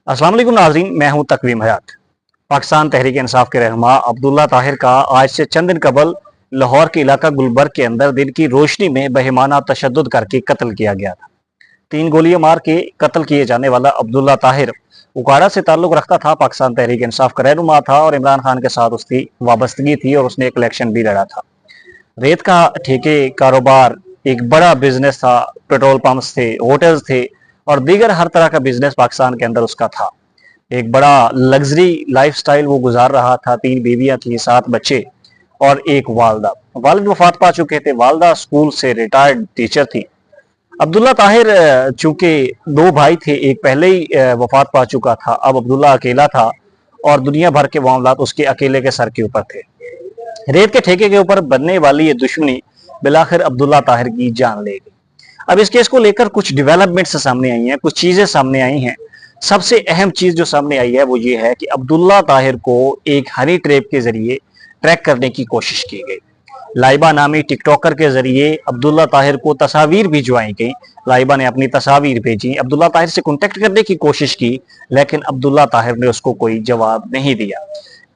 अस्सलाम वालेकुम नाज़रीन, मैं हूं तकवीम हयात। पाकिस्तान तहरीक इंसाफ के रहनुमा अब्दुल्ला ताहिर का आज से चंद दिन कबल लाहौर के इलाका गुलबर्ग के अंदर दिन की रोशनी में बेईमाना तशद्दुद करके कत्ल किया गया था। 3 गोलियां मार के कत्ल किए जाने वाला अब्दुल्ला ताहिर उकाड़ा से ताल्लुक रखता था। पाकिस्तान तहरीक इंसाफ का रहनुमा था और इमरान खान के साथ उसकी वाबस्तगी थी और उसने एक इलेक्शन भी लड़ा था। रेत का ठेके कारोबार एक बड़ा बिजनेस था। पेट्रोल पंप्स थे, होटल्स थे और दीगर हर तरह का बिजनेस पाकिस्तान के अंदर उसका था। एक बड़ा लग्जरी लाइफस्टाइल वो गुजार रहा था। 3 बीवियां थी, 7 बच्चे और एक वालदा। वालिद वफात पा चुके थे, वालदा स्कूल से रिटायर्ड टीचर थी। अब्दुल्ला ताहिर चूंकि 2 भाई थे, एक पहले ही वफात पा चुका था, अब अब्दुल्ला अकेला था और दुनिया भर के मामलात उसके अकेले के सर के ऊपर थे। रेत के ठेके के ऊपर बनने वाली ये दुश्मनी बिलाखिर अब्दुल्ला ताहिर की जान ले गई। अब इस केस को लेकर कुछ डेवलपमेंट्स सामने आई हैं, कुछ चीजें सामने आई हैं। सबसे अहम चीज जो सामने आई है वो ये है कि अब्दुल्ला ताहिर को एक हनी ट्रैप के जरिए ट्रैक करने की कोशिश की गई। लाइबा नामी टिकटॉकर के जरिए अब्दुल्ला ताहिर को तस्वीर भिजवाई गई। लाइबा ने अपनी तस्वीर भेजी, अब्दुल्ला ताहिर से कॉन्टेक्ट करने की कोशिश की, लेकिन अब्दुल्ला ताहिर ने उसको कोई जवाब नहीं दिया।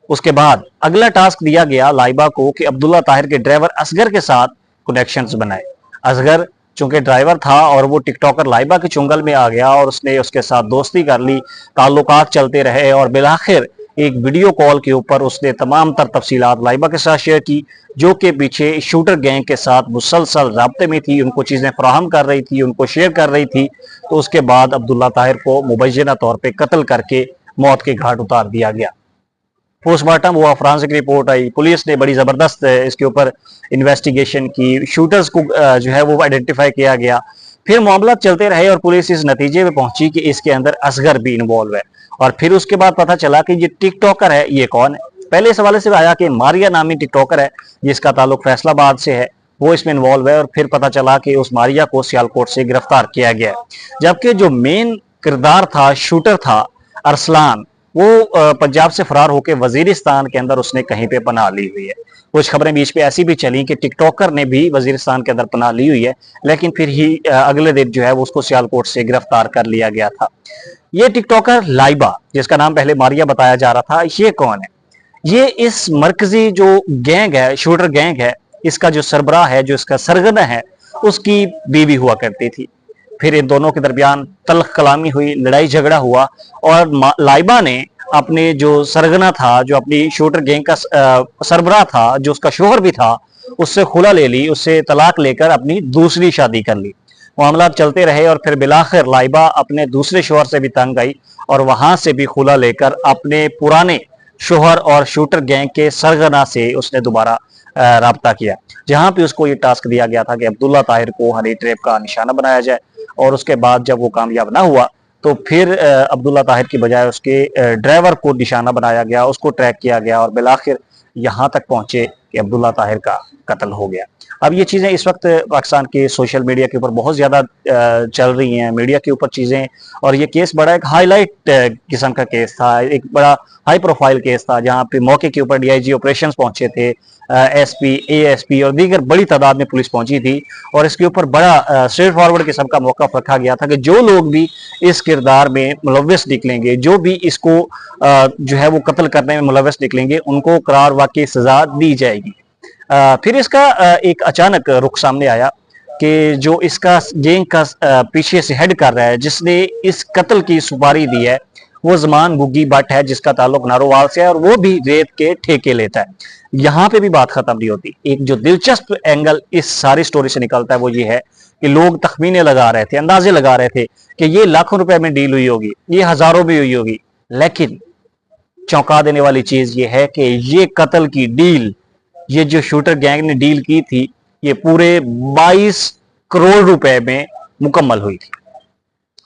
उसके बाद अगला टास्क दिया गया लाइबा को कि अब्दुल्ला ताहिर के ड्राइवर असगर के साथ कनेक्शंस बनाए। असगर चूंकि ड्राइवर था और वो टिकटॉकर लाइबा के चुंगल में आ गया और उसने उसके साथ दोस्ती कर ली, ताल्लुकात चलते रहे और बिलाखिर एक वीडियो कॉल के ऊपर उसने तमाम तर तफसीलात लाइबा के साथ शेयर की, जो कि पीछे शूटर गैंग के साथ मुसलसल राब्ते में थी, उनको चीज़ें फराहम कर रही थी, उनको शेयर कर रही थी। तो उसके बाद अब्दुल्ला ताहिर को मुबैना तौर पर कत्ल करके मौत के घाट उतार दिया गया। पोस्टमार्टम हुआ, फॉरेंसिक रिपोर्ट आई, पुलिस ने बड़ी ज़बरदस्त इसके ऊपर इन्वेस्टिगेशन की, शूटर्स को जो है वो आइडेंटिफाई किया गया। फिर मामला चलते रहे और पुलिस इस नतीजे पे पहुंची कि इसके अंदर असगर भी इन्वॉल्व है। और फिर उसके बाद पता चला कि ये टिकटॉकर है, ये कौन है। पहले इस हवाले से आया कि मारिया नामी टिकटॉकर है जिसका ताल्लुक फैसलाबाद से है, वो इसमें इन्वॉल्व है। और फिर पता चला कि उस मारिया को सियालकोट से गिरफ्तार किया गया है, जबकि जो मेन किरदार था, शूटर था अरसलान, वो पंजाब से फरार होकर वजीरिस्तान के अंदर उसने कहीं पे पनाह ली हुई है। कुछ खबरें बीच पे ऐसी भी चली कि टिकटॉकर ने भी वजीरिस्तान के अंदर पनाह ली हुई है, लेकिन फिर ही अगले दिन जो है वो उसको सियालकोट से गिरफ्तार कर लिया गया था। ये टिकटॉकर लाइबा, जिसका नाम पहले मारिया बताया जा रहा था, ये कौन है? ये इस मरकजी जो गैंग है, शूटर गैंग है, इसका जो सरबराह है, जो इसका सरगना है, उसकी बीवी हुआ करती थी। फिर इन दोनों के दरमियान तल्ख कलामी हुई, लड़ाई झगड़ा हुआ और लाइबा ने अपने जो सरगना था, जो अपनी शूटर गैंग का सरबराह था, जो उसका शोहर भी था, उससे खुला ले ली, उससे तलाक लेकर अपनी दूसरी शादी कर ली। मामला चलते रहे और फिर बिलाखिर लाइबा अपने दूसरे शोहर से भी तंग आई और वहां से भी खुला लेकर अपने पुराने शोहर और शूटर गैंग के सरगना से उसने दोबारा राब्ता किया, जहां पे उसको ये टास्क दिया गया था कि अब्दुल्ला ताहिर को हनी ट्रैप का निशाना बनाया जाए। और उसके बाद जब वो कामयाब ना हुआ तो फिर अब्दुल्ला ताहिर की बजाय उसके ड्राइवर को निशाना बनाया गया, उसको ट्रैक किया गया और बिलाखिर यहाँ तक पहुंचे कि अब्दुल्ला ताहिर का कत्ल हो गया। अब ये चीज़ें इस वक्त पाकिस्तान के सोशल मीडिया के ऊपर बहुत ज़्यादा चल रही हैं, मीडिया के ऊपर चीज़ें। और ये केस बड़ा एक हाईलाइट किस्म का केस था, एक बड़ा हाई प्रोफाइल केस था, जहाँ पे मौके के ऊपर डीआईजी ऑपरेशंस पहुंचे थे, एसपी, एएसपी और दीगर बड़ी तादाद में पुलिस पहुंची थी। और इसके ऊपर बड़ा स्ट्रेट फॉरवर्ड किस्म का मौका रखा गया था कि जो लोग भी इस किरदार में मुलव्वस निकलेंगे, जो भी इसको जो है वो कत्ल करने में मुलव्वस निकलेंगे, उनको करार वाकई सजा दी जाएगी। फिर इसका एक अचानक रुख सामने आया कि जो इसका गैंग का पीछे से हेड कर रहा है, जिसने इस कत्ल की सुपारी दी है, वो जमान गुग्गी भट्ट है, जिसका ताल्लुक नारोवाल से है और वो भी रेत के ठेके लेता है। यहाँ पे भी बात खत्म नहीं होती। एक जो दिलचस्प एंगल इस सारी स्टोरी से निकलता है वो ये है कि लोग तखमीने लगा रहे थे, अंदाजे लगा रहे थे कि ये लाखों रुपए में डील हुई होगी, ये हजारों में हुई होगी। लेकिन चौंका देने वाली चीज ये है कि ये कत्ल की डील, ये जो शूटर गैंग ने डील की थी, ये पूरे 22 करोड़ रुपए में मुकम्मल हुई थी।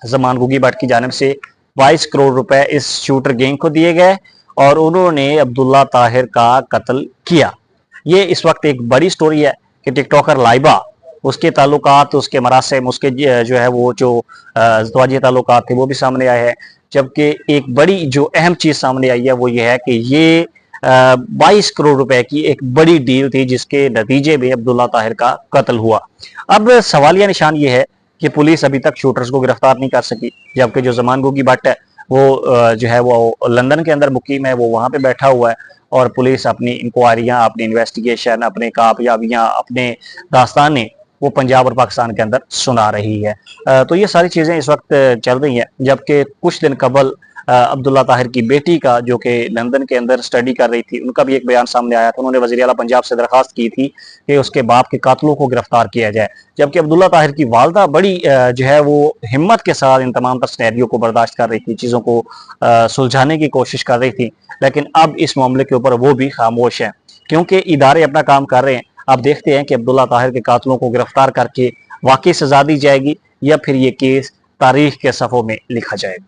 जमान गुग्गी भट्ट की जानिब से 22 करोड़ रुपए इस शूटर गैंग को दिए गए और उन्होंने अब्दुल्ला ताहिर का कत्ल किया। ये इस वक्त एक बड़ी स्टोरी है कि टिकटॉकर लाइबा, उसके ताल्लुकात, उसके मरासिम, उसके जो है वो जो ज़वाजी ताल्लुकात थे वो भी सामने आए हैं। जबकि एक बड़ी जो अहम चीज़ सामने आई है वो ये है कि ये 22 करोड़ रुपए की एक बड़ी डील थी, जिसके नतीजे में अब्दुल्ला ताहिर का कत्ल हुआ। अब सवालिया निशान ये है कि पुलिस अभी तक शूटर्स को गिरफ्तार नहीं कर सकी, जबकि जो जमान गुग्गी भट्ट है वो जो है वो लंदन के अंदर मुकीम है, वो वहाँ पे बैठा हुआ है और पुलिस अपनी इंक्वायरियाँ, अपनी इन्वेस्टिगेशन, अपने कामयाबियाँ, अपने दास्तानें वो पंजाब और पाकिस्तान के अंदर सुना रही है। तो ये सारी चीज़ें इस वक्त चल रही हैं, जबकि कुछ दिन कबल अब्दुल्ला ताहिर की बेटी का, जो कि लंदन के अंदर स्टडी कर रही थी, उनका भी एक बयान सामने आया था। उन्होंने वज़ीर आला पंजाब से दरख्वास्त की थी कि उसके बाप के कातलों को गिरफ्तार किया जाए। जबकि अब्दुल्ला ताहिर की वालदा बड़ी जो है वो हिम्मत के साथ इन तमाम तर सिनेरियो को बर्दाश्त कर रही थी, चीज़ों को सुलझाने की कोशिश कर रही थी। लेकिन अब इस मामले के ऊपर वो भी खामोश है, क्योंकि इदारे अपना काम कर रहे हैं। अब देखते हैं कि अब्दुल्ला ताहिर के कातलों को गिरफ्तार करके वाकई सजा दी जाएगी या फिर ये केस तारीख के सफ़ों में लिखा जाएगा।